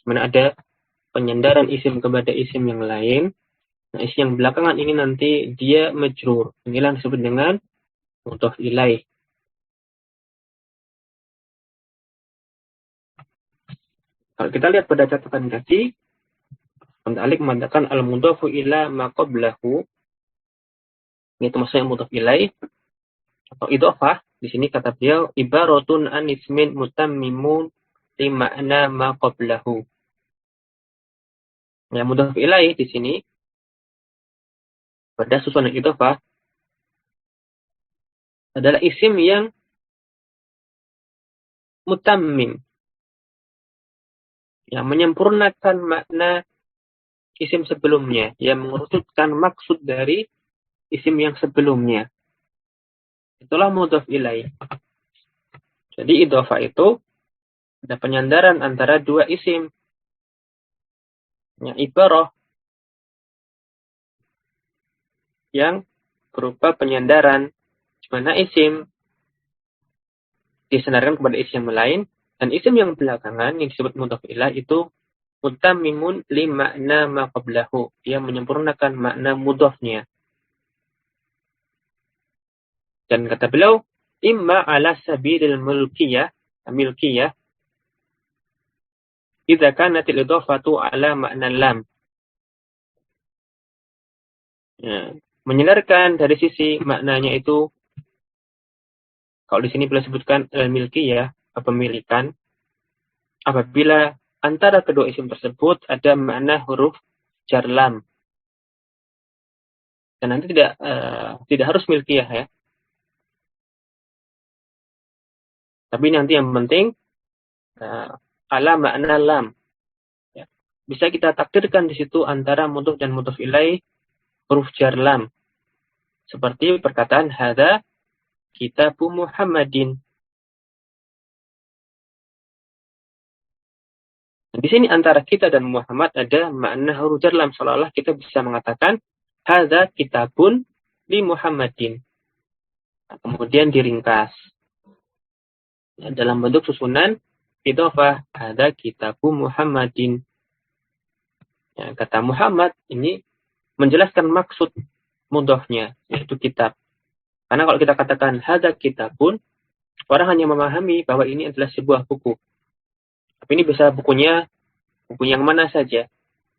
mana ada penyandaran isim kepada isim yang lain. Nah, isim yang belakangan ini nanti dia majrur. Inilah yang disebut dengan mudhof ilaih. Kalau kita lihat pada catatan kaki, Alik mengatakan al-mudhofu ila ma qablahu. Itu maksudnya mudhof ilaih atau idhofah. Di sini kata beliau ibaratun an ismin mutammimun li ma'na ma qablahu. Ya, mudhof ilaih di sini pada susunan idhofah adalah isim yang mutammim, yang menyempurnakan makna isim sebelumnya, yang mengurutkan maksud dari isim yang sebelumnya. Itulah mudhof ilaih. Jadi idhofah itu ada penyandaran antara dua isim. Yang ibarah yang berupa penyandaran di mana isim disandarkan kepada isim yang lain, dan isim yang belakangan yang disebut mudhof ilaih itu mutammimun li ma'na ma qablahu, yang menyempurnakan makna mudhofnya. Dan kata beliau imma ala sabilil milkiyah idza kanatil idhofatu ala makna lam. Ya, menyandarkan dari sisi maknanya itu, kalau di sini beliau sebutkan milkiyah, kepemilikan, apabila antara kedua isim tersebut ada makna huruf jar lam. Dan nanti tidak harus milkiyah ya. Tapi nanti yang penting ala makna lam. Ya. Bisa kita takdirkan di situ antara mudhof dan mudhof ilaih huruf jar lam. Seperti perkataan hadza kitabu Muhammadin. Di sini antara kita dan Muhammad ada makna huruf jar lam, seolah-olah kita bisa mengatakan hadza kitabun li Muhammadin. Nah, kemudian diringkas ya, dalam bentuk susunan idhofah hadza kitabu Muhammadin. Ya, kata Muhammad ini menjelaskan maksud mudhofnya, yaitu kitab. Karena kalau kita katakan hadza kitabun, orang hanya memahami bahwa ini adalah sebuah buku. Tapi ini bisa buku yang mana saja,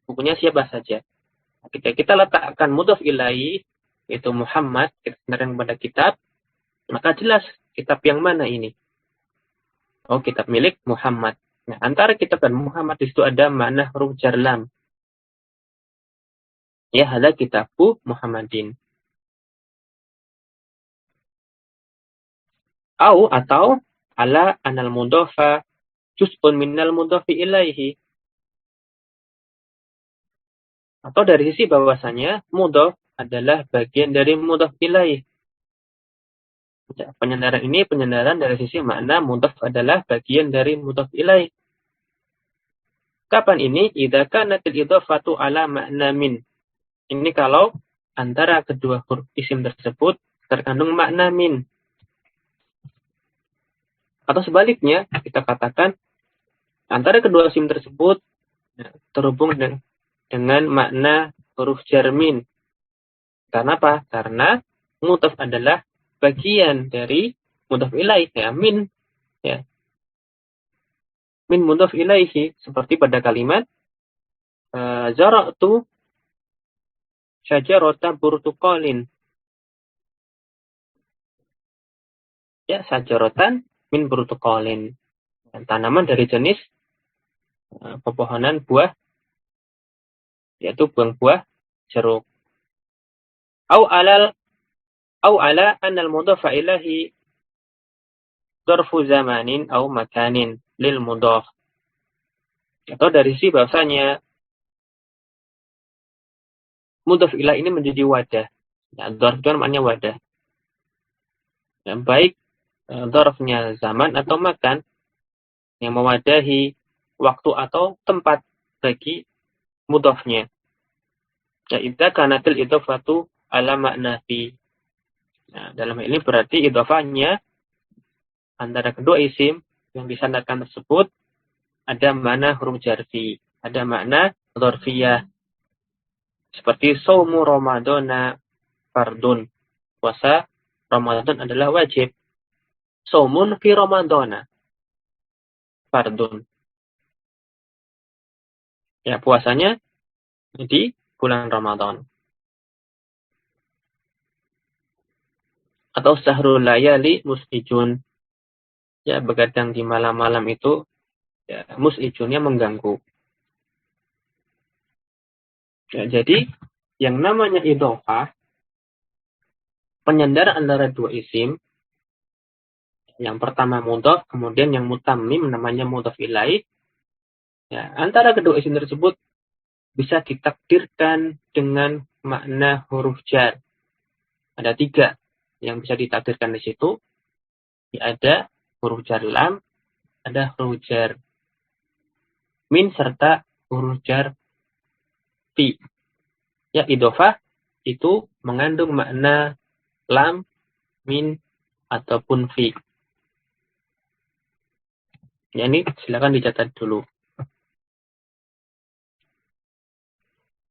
bukunya siapa saja. Ketika kita letakkan mudhof ilaih, yaitu Muhammad, kita sandarkan kepada kitab, maka jelas kitab yang mana ini. Oh, kitab milik Muhammad. Nah, antara kitab dan Muhammad di situ ada makna huruf jar lam. Ya, ada kitabku Muhammadin. Atau ala anal mudhafa juz'un minal mudhafi ilaihi. Atau dari sisi bahwasanya mudhaf adalah bagian dari mudhaf ilaih. Penyandaran ini penyandaran dari sisi makna mudhaf adalah bagian dari mudhaf ilaih. Kapan ini? Idza kanatil idhafatu ala makna min. Ini kalau antara kedua huruf isim tersebut terkandung makna min. Atau sebaliknya, kita katakan antara kedua isim tersebut terhubung dengan makna huruf jar min. Karena apa? Karena mudhaf adalah bagian dari mudhaf ilaih, ya, min. Ya. Min mudhaf ilaihi, seperti pada kalimat zara'tu syajarata burtuqalin. Ya, syajaratan min burtuqalin. Tanaman dari jenis pepohonan buah, yaitu buah jeruk. Au ala anal mudhafa ilahi dzarfu zamanin au makanin lil mudhaf. Atau dari sisi bahasanya mudhaf ilaih ini menjadi wadah. Ya, dzarf itu maknanya wadah. Ya, baik dzarfnya zaman atau makan yang mewadahi waktu atau tempat bagi mudhafnya. Ya, idza kanatil idhafatu ala makna fi. Nah, dalam hal ini berarti idhafahnya antara kedua isim yang disandarkan tersebut ada makna huruf jarfi, ada makna dzarfiyah. Seperti shaumu ramadhana fardun. Puasa Ramadan adalah wajib. Shaumun fi ramadhana fardun. Ya, puasanya di bulan Ramadan. Atau sahrul layali mus'ijun. Ya, begadang di malam-malam itu, ya, mus'ijunnya mengganggu. Ya, jadi yang namanya idhofah, penyandaran antara dua isim, yang pertama mudhaf, kemudian yang mutammim namanya mudhaf ilaih. Ya, antara kedua isim tersebut bisa ditakdirkan dengan makna huruf jar. Ada 3 yang bisa ditakdirkan di situ. Ya, ada huruf jar lam, ada huruf jar min, serta huruf jar fi. Ya, idhofah itu mengandung makna lam, min, ataupun fi. Ya, ini silakan dicatat dulu.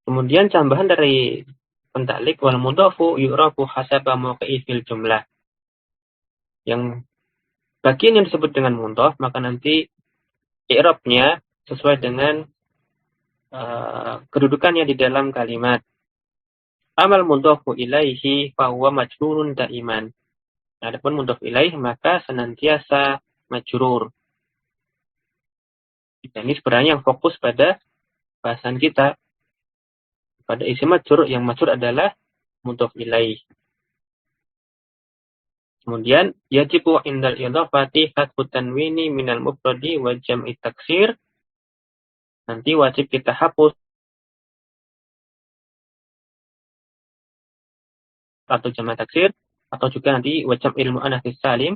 Kemudian tambahan dari pentaklik, wal mudhafu yu'rafu hasaba mawqi'i fil jumlah. Yang bagian yang disebut dengan mudhaf, maka nanti i'rabnya sesuai dengan kedudukannya di dalam kalimat. Amal mudhafu ilaihi fa huwa majrurun daiman. Adapun mudhaf ilaih maka senantiasa majrur. Dan ini sebenarnya yang fokus pada bahasan kita. Pada isim majrur, yang majrur adalah mudhaf ilaih. Kemudian yajibu indal idhafati hadfu tanwini minal mufradi wa jam'i taksir. Nanti wajib kita hapus atau jamak taksir, atau juga nanti wa jam'il muannats salim.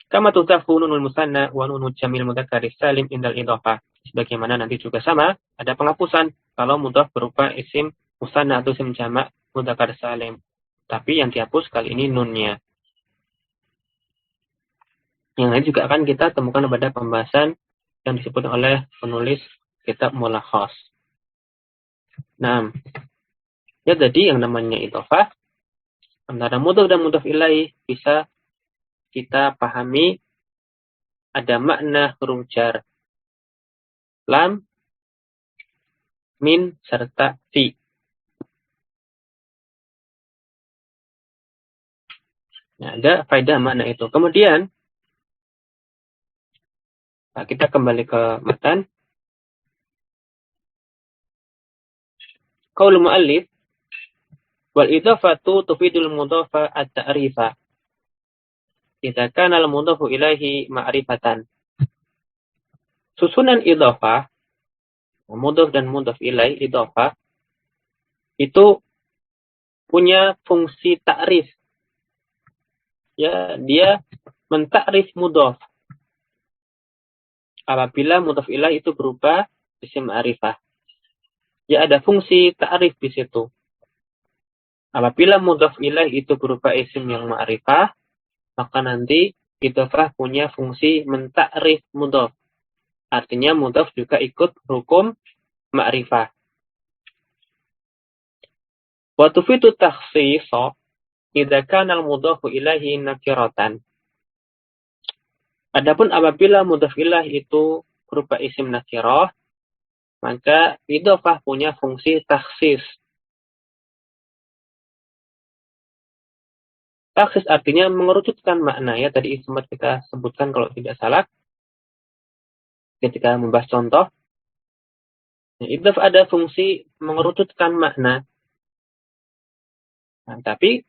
Kama tudzafu nunul musanna wa nunul jamil mudzakkaris salim indal idhafah. Sebagaimana nanti juga sama, ada penghapusan kalau mudhaf berupa isim musanna atau isim jamak mudzakkar salim. Tapi yang dihapus kali ini nunnya. Yang lain juga akan kita temukan pada pembahasan yang disebut oleh penulis kitab Mulakhas. Nah, ya jadi yang namanya idhofah antara mudhaf dan mudhaf ilaih bisa kita pahami ada makna huruf jar lam, min, serta fi. Nah, ada faedah makna itu. Kemudian Nah, kita kembali ke matan. Qaul mu'allif wal idhafatu tufidul mudhafa at-ta'rifa. Idza kana al-mudhafu ilaihi ma'rifatan. Susunan idhafah, mudhaf dan mudhaf ilaih idhafah itu punya fungsi ta'rif. Ya, dia mentakrif mudhaf. Apabila mudhaf ilaih itu berupa isim ma'rifah. Ya, ada fungsi ta'rif di situ. Apabila mudhaf ilaih itu berupa isim yang ma'rifah, maka nanti idhafah punya fungsi mentakrif mudhaf. Artinya mudhaf juga ikut hukum ma'rifah. Wa tufidu takhsisa idza kana al-mudhafu ilaihi nakiratan. Adapun apabila mudhaf ilaih itu berupa isim nakirah, maka idhafah punya fungsi takhsis. Takhsis artinya mengerucutkan makna, ya, tadi sempat kita sebutkan kalau tidak salah ketika membahas contoh. Idhafah ada fungsi mengerucutkan makna. Nah, tapi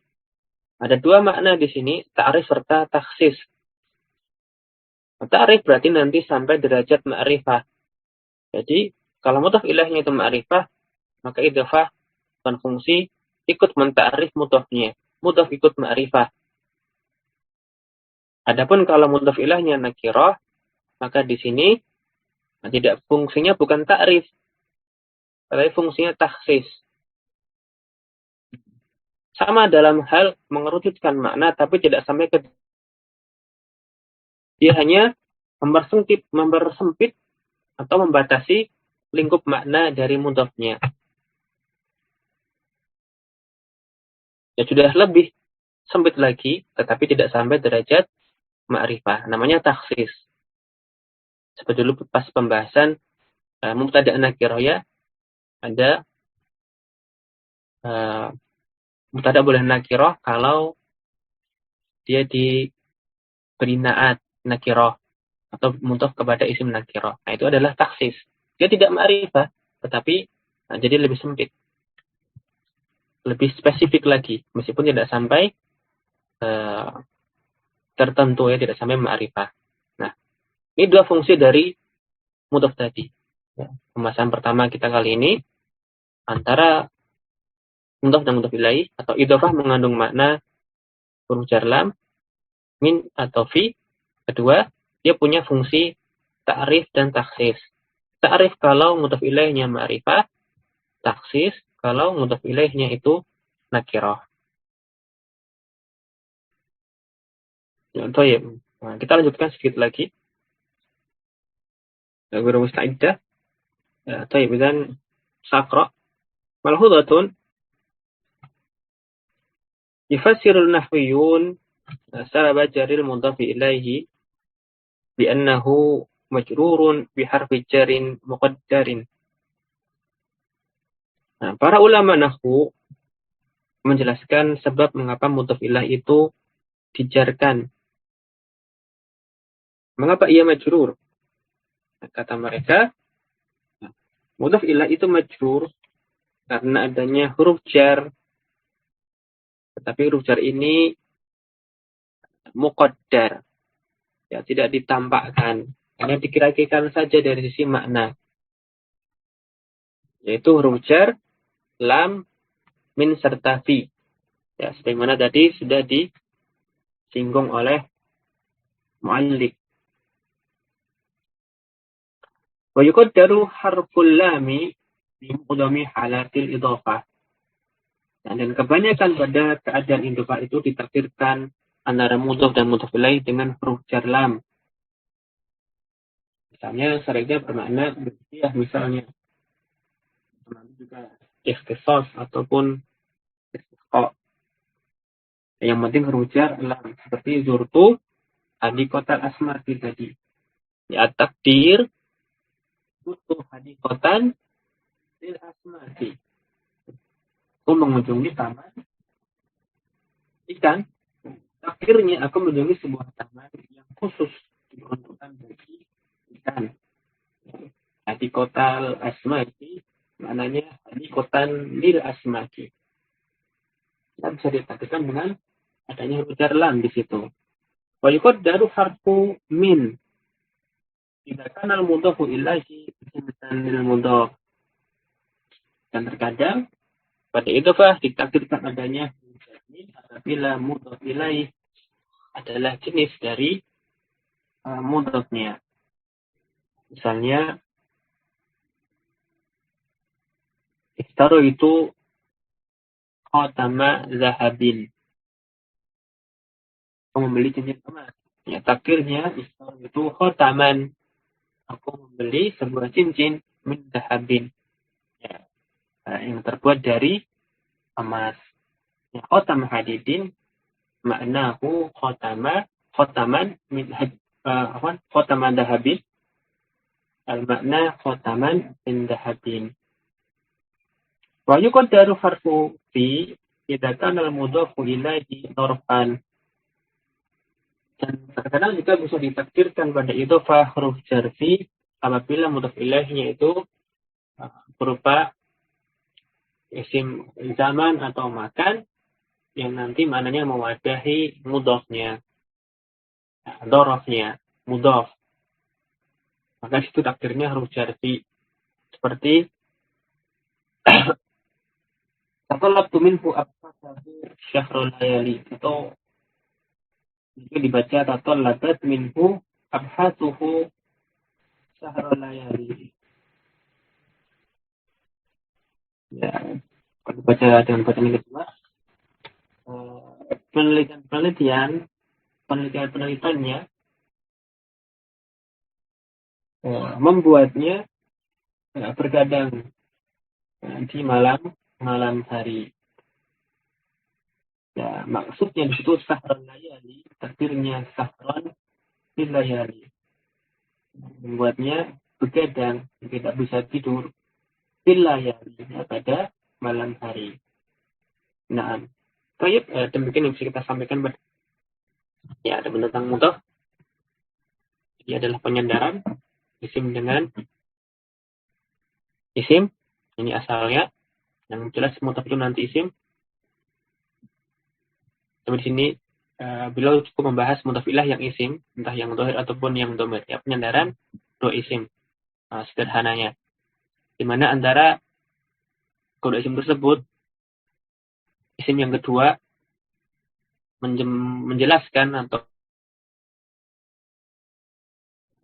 ada dua makna di sini, ta'rif serta takhsis. Ta'rif berarti nanti sampai derajat ma'rifah. Jadi, kalau mudhaf ilaihnya itu ma'rifah, maka idhafah dan fungsi ikut mentakrif mudhafnya. Mudhaf ikut ma'rifah. Adapun kalau mudhaf ilaihnya nakirah, maka di sini tidak, fungsinya bukan ta'rif, tapi fungsinya takhsis. Sama dalam hal mengerucutkan makna, tapi tidak sampai ke dia hanya mempersempit atau membatasi lingkup makna dari mudhafnya. Ya sudah lebih sempit lagi, tetapi tidak sampai derajat ma'rifah. Namanya takhsis. Seperti dulu pas pembahasan mubtada' nakirah, ya, ada mubtada' boleh nakirah kalau dia diberi na'at nakirah atau mudhaf kepada isim nakirah. Nah, itu adalah takhsis. Dia tidak ma'rifah, tetapi jadi lebih sempit. Lebih spesifik lagi, meskipun tidak sampai tertentu, ya, tidak sampai ma'rifah. Nah, ini dua fungsi dari mudhaf tadi. Ya, pembahasan pertama kita kali ini antara mudhaf dan mudhaf ilaih atau idhofah mengandung makna huruf jar lam, min atau fi. Kedua, dia punya fungsi ta'rif dan takhsis. Ta'rif kalau mudhaf ilaihnya ma'rifah, takhsis kalau mudhaf ilaihnya itu nakirah. Ya, nah, kita lanjutkan sedikit lagi. Guru musta'iddah. Ya, idzan saqra. Malhudatun yufassirul nahwiyun saraba jaril mudhaf ilaihi bi'annahu majrurun biharfi jarin muqaddarin. Nah, para ulama nahwu menjelaskan sebab mengapa mudhaf ilaih itu dijarkan. Mengapa ia majrur? Nah, kata mereka, mudhaf ilaih itu majrur karena adanya huruf jar. Tetapi huruf jar ini muqaddar, ya, tidak ditampakkan, hanya dikira-kirakan saja dari sisi makna, yaitu huruf jar lam, min serta fi. Ya, sebagaimana tadi sudah disinggung oleh mu'allif. Wa yuqaddaru harful lami bi muqdami halatil idhafah. Dan kebanyakan pada keadaan idhafah itu ditakdirkan antara mudhaf dan mudhaf ilaih dengan huruf jar lam. Misalnya seringnya bermakna berhadiah, misalnya. Juga ikhtisas ataupun istisqa. Yang penting huruf jar lam, seperti zurtu hadikotal asmati tadi. Ya, takdir butuh hadikotan lil asmati. Aku mengunjungi taman ikan. Akhirnya aku mengunjungi sebuah taman yang khusus diperuntukkan bagi ditakrifkan. Hadikotal asmaki maknanya hadikotan lil asmaki. Dan bisa ditakrifkan dengan adanya huruf jar lam di situ. Wa yuqaddaru harfu min idza kana al-mudhafu ilaihi isman lil mudhaf. Dan terkadang pada idhofah ditakdirkan adanya min apabila mudhaf ilaih adalah jenis dari mudhafnya. Misalnya istaro itu khatama zahabin. Aku membeli cincin emas. Ya, takdirnya istaro itu khataman. Aku membeli sebuah cincin min zahabin. Ya, yang terbuat dari emas. Ya, khatama hadidin maknahu khataman min khataman zahabin. Al-makna khataman min zahabin. Wa yuqaddaru harfu fi idza kana al-mudhafu ilaihi dzarfan. Dan terkadang juga bisa ditakdirkan pada idhofah huruf jar fi apabila mudhaf ilaihnya itu berupa isim zaman atau makan yang nanti maknanya mewadahi mudhafnya, dzarafnya, mudhaf. Maka situ takdirnya huruf jar fi seperti Tatallabtu minhu abhasahu syahrul layali, atau juga dibaca tatallabat minhu abhasuhu syahrul layali. Ya, kalau dibaca dengan bacaan yang kedua, penelitiannya membuatnya bergadang di malam hari. Ya, maksudnya di situ sahran layali, takdirnya sahran fil layali. Membuatnya begadang, tidak bisa tidur fil layali, pada malam hari. Nah, baik, demikian yang bisa kita sampaikan. Ya, ada tentang mudhaf. Ini adalah penyandaran isim dengan isim. Ini asalnya. Yang jelas mudhaf itu nanti isim. Tapi di sini beliau cukup membahas mudhaf ilaih yang isim, entah yang dhahir ataupun yang dhamir. Ya, penyandaran dua isim sederhananya. Di mana antara kedua isim tersebut, isim yang kedua menjelaskan atau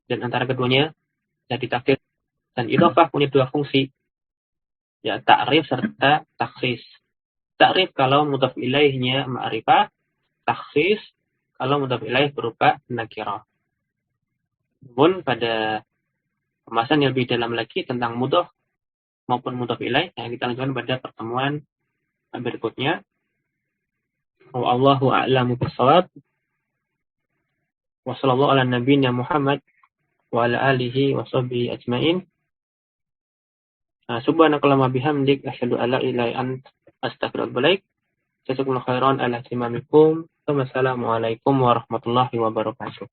dan antara keduanya jadi takdir dan idhofah punya dua fungsi. Ya, ta'rif serta takhsis. Ta'rif kalau mudhaf ilaihnya ma'rifah, takhsis kalau mudhaf ilaih berupa nakirah. Namun pada pembahasan yang lebih dalam lagi tentang mudhaf maupun mudhaf ilaih yang kita lanjutkan pada pertemuan berikutnya. Wallahu a'lamu bishawab. Wa sallallahu ala nabiyyina Muhammad wa ala alihi wa sahbihi ajmain. Subhanakallahumma bihamdik asyhadu an la ilaha illa anta astaghfiruka wa atubu ilaik. Jazakumullahu khairan ala ihtimamikum. Wassalamualaikum warahmatullahi wabarakatuh.